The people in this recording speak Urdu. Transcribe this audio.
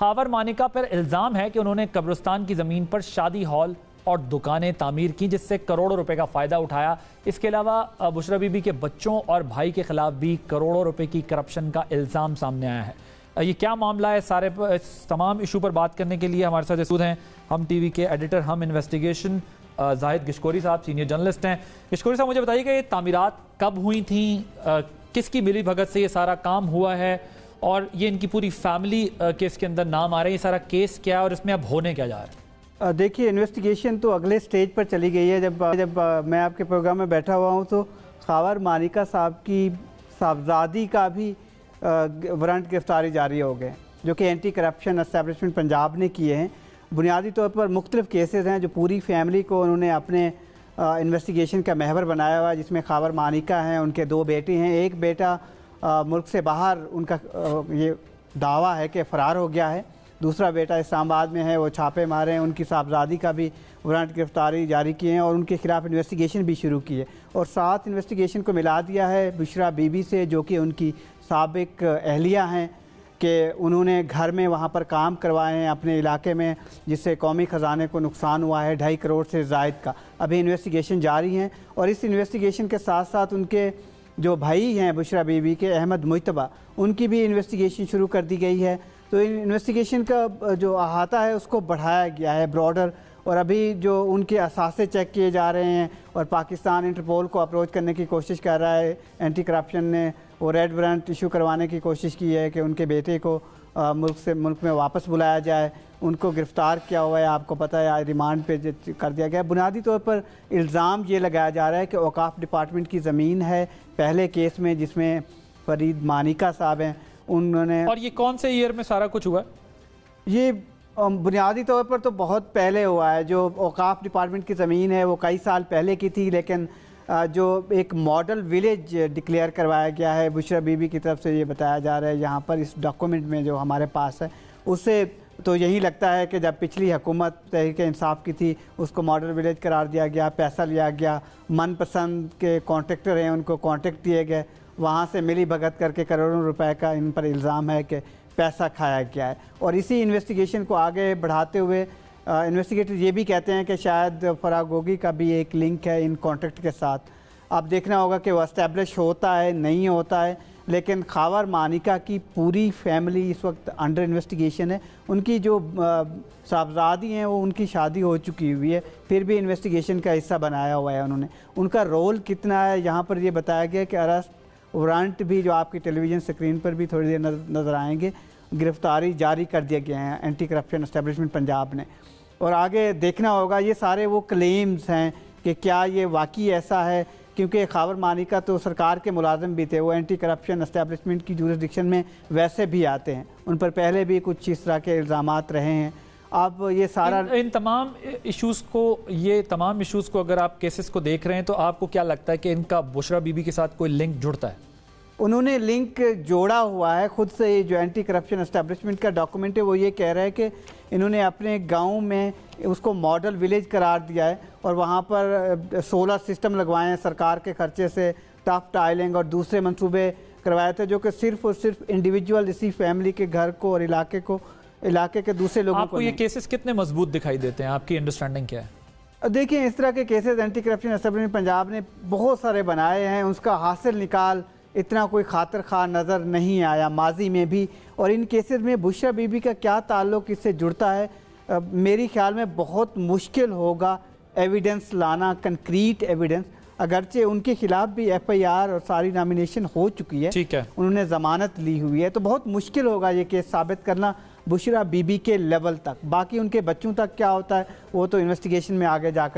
خاور مانیکا پر الزام ہے کہ انہوں نے قبرستان کی زمین پر شادی ہال اور دکانیں تعمیر کی جس سے کروڑوں روپے کا فائدہ اٹھایا۔ اس کے علاوہ بشرا بی بی کے بچوں اور بھائی کے خلاف بھی کروڑوں روپے کی کرپشن کا الزام سامنے آیا ہے۔ یہ کیا معاملہ ہے، اس تمام ایشو پر بات کرنے کے لیے ہمارے ساتھ موجود ہیں ہم ٹی وی کے ایڈیٹر ہم انویسٹیگیشن زاہد گشکوری صاحب، سینئر جرنلسٹ ہیں۔ گشکوری صاحب، مجھے بتائیے کہ یہ تعمیرات کب ہوئی تھیں، کس کی ملی بھگت سے یہ سارا کام ہوا ہے، اور یہ ان کی پوری فیملی کیس کے اندر نام آ رہے ہیں، یہ سارا کیس کیا ہے اور اس میں اب ہونے کیا جا رہا ہے؟ دیکھیے، انویسٹیگیشن تو اگلے سٹیج پر چلی گئی ہے۔ جب میں آپ کے پروگرام میں بیٹھا ہوا ہوں تو خاور مانیکا صاحب کی صاحبزادی کا بھی وارنٹ گرفتاری جاری ہو گئے، جو کہ اینٹی کرپشن اسٹیبلشمنٹ پنجاب نے کیے ہیں۔ بنیادی طور پر مختلف کیسز ہیں جو پوری فیملی کو انہوں نے اپنے انویسٹیگیشن کا محور بنایا ہوا ہے، جس میں خاور مانیکا ہیں، ان کے 2 بیٹے ہیں، ایک بیٹا ملک سے باہر ان کا یہ دعویٰ ہے کہ فرار ہو گیا ہے، دوسرا بیٹا اسلام آباد میں ہے، وہ چھاپے مارے ہیں، ان کی صاحبزادی کا بھی وارنٹ گرفتاری جاری کیے ہیں اور ان کے خلاف انویسٹیگیشن بھی شروع کی ہے، اور ساتھ انویسٹیگیشن کو ملا دیا ہے بشرا بی بی سے، جو کہ ان کی سابق اہلیہ ہیں، کہ انہوں نے گھر میں وہاں پر کام کروائے ہیں اپنے علاقے میں، جس سے قومی خزانے کو نقصان ہوا ہے 2.5 کروڑ سے زائد کا۔ ابھی انویسٹیگیشن جاری ہیں، اور اس انویسٹیگیشن کے ساتھ ساتھ ان کے جو بھائی ہیں بشرا بی بی کے، احمد مجتبیٰ، ان کی بھی انویسٹیگیشن شروع کر دی گئی ہے۔ تو انویسٹیگیشن کا جو احاطہ ہے اس کو بڑھایا گیا ہے براڈر، اور ابھی جو ان کے اثاثے چیک کیے جا رہے ہیں، اور پاکستان انٹرپول کو اپروچ کرنے کی کوشش کر رہا ہے اینٹی کرپشن نے، وہ ریڈ وارنٹ ایشو کروانے کی کوشش کی ہے کہ ان کے بیٹے کو ملک میں واپس بلایا جائے۔ ان کو گرفتار کیا ہوا ہے، آپ کو پتہ ہے، ریمانڈ پہ کر دیا گیا ہے۔ بنیادی طور پر الزام یہ لگایا جا رہا ہے کہ اوقاف ڈپارٹمنٹ کی زمین ہے پہلے کیس میں، جس میں فرید مانیکا صاحب ہیں، انہوں نے۔ اور یہ کون سے ایئر میں سارا کچھ ہوا ہے؟ یہ بنیادی طور پر تو بہت پہلے ہوا ہے۔ جو اوقاف ڈپارٹمنٹ کی زمین ہے وہ کئی سال پہلے کی تھی، لیکن جو ایک ماڈل ویلیج ڈکلیئر کروایا گیا ہے بشرا بی بی کی طرف سے، یہ بتایا جا رہا ہے یہاں پر اس ڈاکومنٹ میں جو ہمارے پاس ہے، اس سے تو یہی لگتا ہے کہ جب پچھلی حکومت تحریک انصاف کی تھی، اس کو ماڈل ویلیج قرار دیا گیا، پیسہ لیا گیا، من پسند کے کانٹریکٹر ہیں ان کو کانٹریکٹ دیے گئے، وہاں سے ملی بھگت کر کے کروڑوں روپے کا ان پر الزام ہے کہ پیسہ کھایا گیا ہے۔ اور اسی انویسٹیگیشن کو آگے بڑھاتے ہوئے انویسٹیگیٹر یہ بھی کہتے ہیں کہ شاید فراغ گوگی کا بھی ایک لنک ہے ان کانٹریکٹ کے ساتھ۔ اب دیکھنا ہوگا کہ وہ اسٹیبلش ہوتا ہے نہیں ہوتا ہے، لیکن خاور مانیکا کی پوری فیملی اس وقت انڈر انویسٹیگیشن ہے۔ ان کی جو صاحبزادی ہیں وہ ان کی شادی ہو چکی ہوئی ہے، پھر بھی انویسٹیگیشن کا حصہ بنایا ہوا ہے انہوں نے۔ ان کا رول کتنا ہے، یہاں پر یہ بتایا گیا کہ ارسٹ وارنٹ بھی، جو آپ کی ٹیلی ویژن سکرین پر بھی تھوڑی دیر نظر آئیں گے، گرفتاری جاری کر دیا گیا ہے اینٹی کرپشن اسٹیبلشمنٹ پنجاب نے۔ اور آگے دیکھنا ہوگا، یہ سارے وہ کلیمز ہیں کہ کیا یہ واقعی ایسا ہے، کیونکہ خاور مانیکا تو سرکار کے ملازم بھی تھے، وہ اینٹی کرپشن اسٹیبلشمنٹ کی جورسڈکشن میں ویسے بھی آتے ہیں، ان پر پہلے بھی کچھ اس طرح کے الزامات رہے ہیں۔ اب یہ سارا ان تمام ایشوز کو اگر آپ کیسز کو دیکھ رہے ہیں تو آپ کو کیا لگتا ہے کہ ان کا بشرا بی بی کے ساتھ کوئی لنک جڑتا ہے؟ انہوں نے لنک جوڑا ہوا ہے خود سے۔ جو اینٹی کرپشن اسٹیبلشمنٹ کا ڈاکومنٹ ہے وہ یہ کہہ رہا ہے کہ انہوں نے اپنے گاؤں میں اس کو ماڈل ویلیج قرار دیا ہے، اور وہاں پر سولر سسٹم لگوائے ہیں سرکار کے خرچے سے، ٹف ٹائلنگ اور دوسرے منصوبے کروائے تھے، جو کہ صرف اور صرف انڈیویجول اسی فیملی کے گھر کو اور علاقے کے دوسرے لوگوں کو۔ آپ کو یہ کیسز کتنے مضبوط دکھائی دیتے ہیں؟ آپ کی انڈرسٹینڈنگ کیا ہے؟ دیکھیں، اس طرح کے cases anti corruption establishment Punjab نے بہت سارے بنائے ہیں، اس کا حاصل نکال اتنا کوئی خاطر خواہ نظر نہیں آیا ماضی میں بھی۔ اور ان کیسز میں بشرا بی بی کا کیا تعلق اس سے جڑتا ہے، میری خیال میں بہت مشکل ہوگا ایویڈنس لانا، کنکریٹ ایویڈنس۔ اگرچہ ان کے خلاف بھی FIR اور ساری نامینیشن ہو چکی ہے، انہوں نے ضمانت لی ہوئی ہے، تو بہت مشکل ہوگا یہ کیس ثابت کرنا بشرا بی بی کے لیول تک۔ باقی ان کے بچوں تک کیا ہوتا ہے وہ تو انویسٹیگیشن میں آگے جا کر